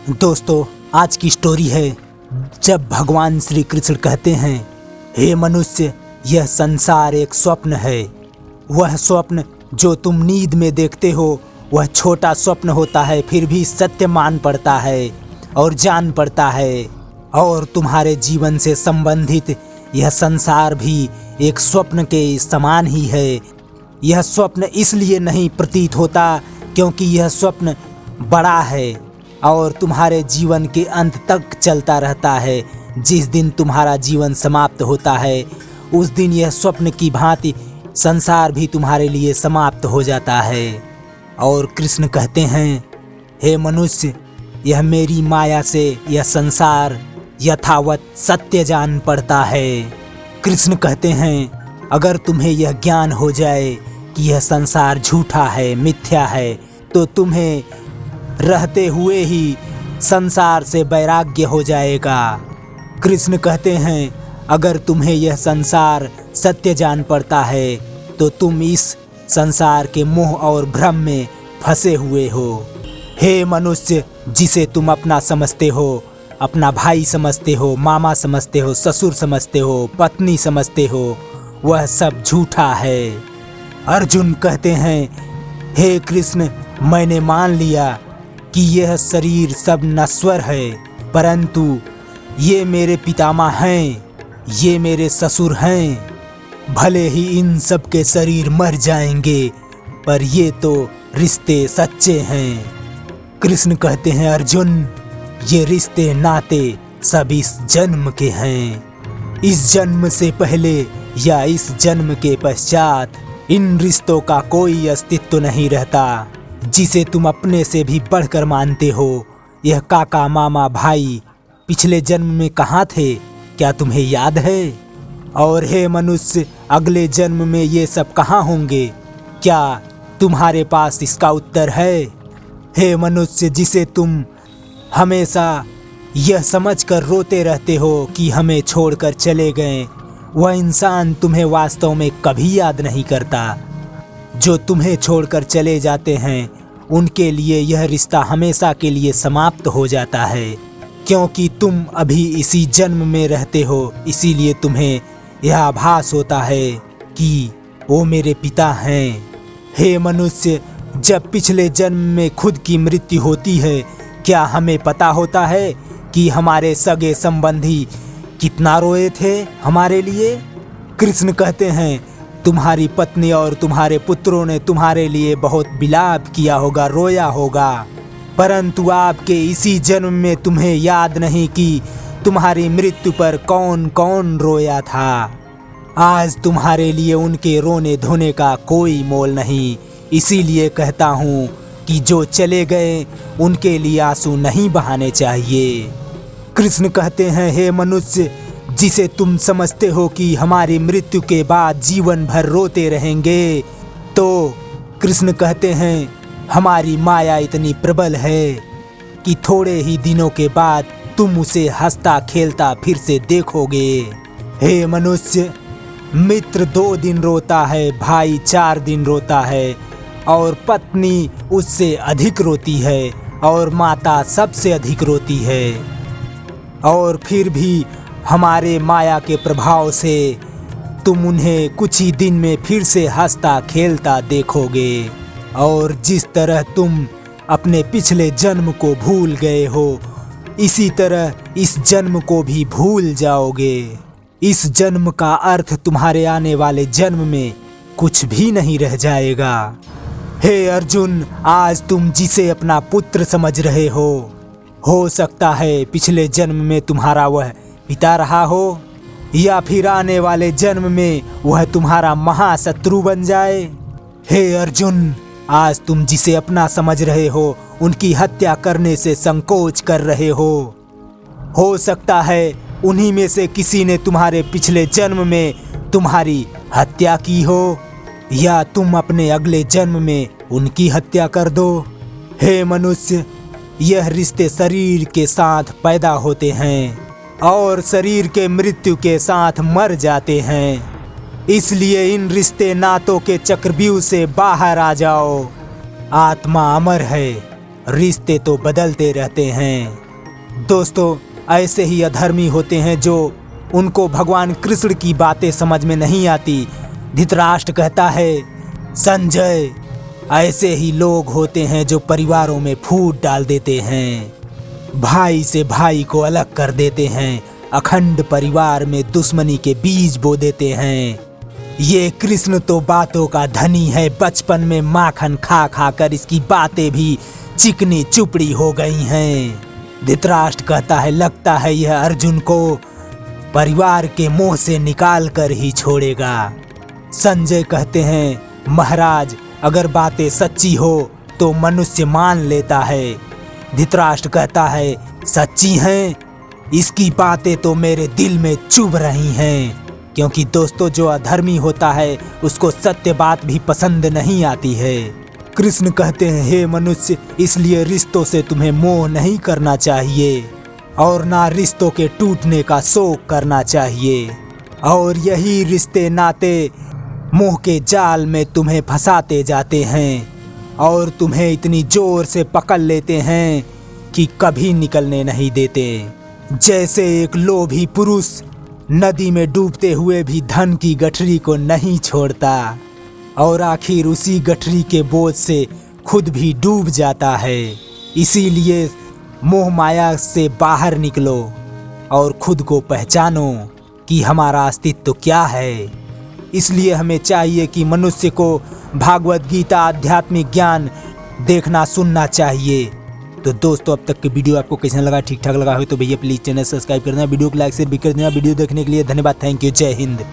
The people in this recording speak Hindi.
दोस्तों, आज की स्टोरी है जब भगवान श्री कृष्ण कहते हैं, हे मनुष्य, यह संसार एक स्वप्न है। वह स्वप्न जो तुम नींद में देखते हो वह छोटा स्वप्न होता है, फिर भी सत्य मान पड़ता है और जान पड़ता है। और तुम्हारे जीवन से संबंधित यह संसार भी एक स्वप्न के समान ही है। यह स्वप्न इसलिए नहीं प्रतीत होता क्योंकि यह स्वप्न बड़ा है और तुम्हारे जीवन के अंत तक चलता रहता है। जिस दिन तुम्हारा जीवन समाप्त होता है उस दिन यह स्वप्न की भांति संसार भी तुम्हारे लिए समाप्त हो जाता है। और कृष्ण कहते हैं, हे मनुष्य, यह मेरी माया से यह संसार यथावत सत्य जान पड़ता है। कृष्ण कहते हैं, अगर तुम्हें यह ज्ञान हो जाए कि यह संसार झूठा है, मिथ्या है, तो तुम्हें रहते हुए ही संसार से वैराग्य हो जाएगा। कृष्ण कहते हैं, अगर तुम्हें यह संसार सत्य जान पड़ता है तो तुम इस संसार के मोह और भ्रम में फंसे हुए हो। हे मनुष्य, जिसे तुम अपना समझते हो, अपना भाई समझते हो, मामा समझते हो, ससुर समझते हो, पत्नी समझते हो, वह सब झूठा है। अर्जुन कहते हैं, हे कृष्ण, मैंने मान लिया कि यह शरीर सब नश्वर है, परंतु ये मेरे पितामह हैं, ये मेरे ससुर हैं। भले ही इन सब के शरीर मर जाएंगे पर ये तो रिश्ते सच्चे हैं। कृष्ण कहते हैं, अर्जुन, ये रिश्ते नाते सब इस जन्म के हैं। इस जन्म से पहले या इस जन्म के पश्चात इन रिश्तों का कोई अस्तित्व नहीं रहता। जिसे तुम अपने से भी बढ़कर मानते हो, यह काका, मामा, भाई पिछले जन्म में कहाँ थे, क्या तुम्हें याद है? और हे मनुष्य, अगले जन्म में ये सब कहाँ होंगे, क्या तुम्हारे पास इसका उत्तर है? हे मनुष्य, जिसे तुम हमेशा यह समझकर रोते रहते हो कि हमें छोड़कर चले गए, वह इंसान तुम्हें वास्तव में कभी याद नहीं करता। जो तुम्हें छोड़कर चले जाते हैं उनके लिए यह रिश्ता हमेशा के लिए समाप्त हो जाता है, क्योंकि तुम अभी इसी जन्म में रहते हो। इसीलिए तुम्हें यह आभास होता है कि वो मेरे पिता हैं। हे मनुष्य, जब पिछले जन्म में खुद की मृत्यु होती है, क्या हमें पता होता है कि हमारे सगे संबंधी कितना रोए थे हमारे लिए? कृष्ण कहते हैं, तुम्हारी पत्नी और तुम्हारे पुत्रों ने तुम्हारे लिए बहुत विलाप किया होगा, रोया होगा, परंतु आपके इसी जन्म में तुम्हें याद नहीं कि तुम्हारी मृत्यु पर कौन कौन रोया था। आज तुम्हारे लिए उनके रोने धोने का कोई मोल नहीं। इसीलिए कहता हूँ कि जो चले गए उनके लिए आंसू नहीं बहाने चाहिए। कृष्ण कहते हैं, हे मनुष्य, जिसे तुम समझते हो कि हमारी मृत्यु के बाद जीवन भर रोते रहेंगे, तो कृष्ण कहते हैं, हमारी माया इतनी प्रबल है कि थोड़े ही दिनों के बाद तुम उसे हंसता खेलता फिर से देखोगे। हे मनुष्य, मित्र 2 दिन रोता है, भाई 4 दिन रोता है, और पत्नी उससे अधिक रोती है, और माता सबसे अधिक रोती है। और फिर भी हमारे माया के प्रभाव से तुम उन्हें कुछ ही दिन में फिर से हंसता खेलता देखोगे। और जिस तरह तुम अपने पिछले जन्म को भूल गए हो, इसी तरह इस जन्म को भी भूल जाओगे। इस जन्म का अर्थ तुम्हारे आने वाले जन्म में कुछ भी नहीं रह जाएगा। हे अर्जुन, आज तुम जिसे अपना पुत्र समझ रहे हो सकता है पिछले जन्म में तुम्हारा वह पिता रहा हो, या फिर आने वाले जन्म में वह तुम्हारा महाशत्रु बन जाए। हे अर्जुन, आज तुम जिसे अपना समझ रहे हो उनकी हत्या करने से संकोच कर रहे हो सकता है उन्हीं में से किसी ने तुम्हारे पिछले जन्म में तुम्हारी हत्या की हो, या तुम अपने अगले जन्म में उनकी हत्या कर दो। हे मनुष्य, यह रिश्ते शरीर के साथ पैदा होते हैं और शरीर के मृत्यु के साथ मर जाते हैं। इसलिए इन रिश्ते नातों के चक्रव्यूह से बाहर आ जाओ। आत्मा अमर है, रिश्ते तो बदलते रहते हैं। दोस्तों, ऐसे ही अधर्मी होते हैं जो उनको भगवान कृष्ण की बातें समझ में नहीं आती। धृतराष्ट्र कहता है, संजय, ऐसे ही लोग होते हैं जो परिवारों में फूट डाल देते हैं, भाई से भाई को अलग कर देते हैं, अखंड परिवार में दुश्मनी के बीज बो देते हैं। ये कृष्ण तो बातों का धनी है, बचपन में माखन खा खा कर इसकी बातें भी चिकनी चुपड़ी हो गई हैं। धृतराष्ट्र कहता है, लगता है यह अर्जुन को परिवार के मुंह से निकाल कर ही छोड़ेगा। संजय कहते हैं, महाराज, अगर बातें सच्ची हो तो मनुष्य मान लेता है। धृतराष्ट्र कहता है, सच्ची हैं? इसकी बातें तो मेरे दिल में चुभ रही हैं, क्योंकि दोस्तों, जो अधर्मी होता है उसको सत्य बात भी पसंद नहीं आती है। कृष्ण कहते हैं, हे मनुष्य, इसलिए रिश्तों से तुम्हें मोह नहीं करना चाहिए और ना रिश्तों के टूटने का शोक करना चाहिए। और यही रिश्ते नाते मोह के जाल में तुम्हें फंसाते जाते हैं और तुम्हें इतनी जोर से पकड़ लेते हैं कि कभी निकलने नहीं देते। जैसे एक लोभी पुरुष नदी में डूबते हुए भी धन की गठरी को नहीं छोड़ता और आखिर उसी गठरी के बोझ से खुद भी डूब जाता है। इसीलिए मोह माया से बाहर निकलो और खुद को पहचानो कि हमारा अस्तित्व क्या है। इसलिए हमें चाहिए कि मनुष्य को भागवत गीता, आध्यात्मिक ज्ञान देखना सुनना चाहिए। तो दोस्तों, अब तक की वीडियो आपको कैसा लगा? ठीक ठाक लगा हो तो भैया प्लीज़ चैनल सब्सक्राइब कर देना, वीडियो को लाइक शेयर भी कर देना। वीडियो देखने के लिए धन्यवाद। Thank you. जय हिंद।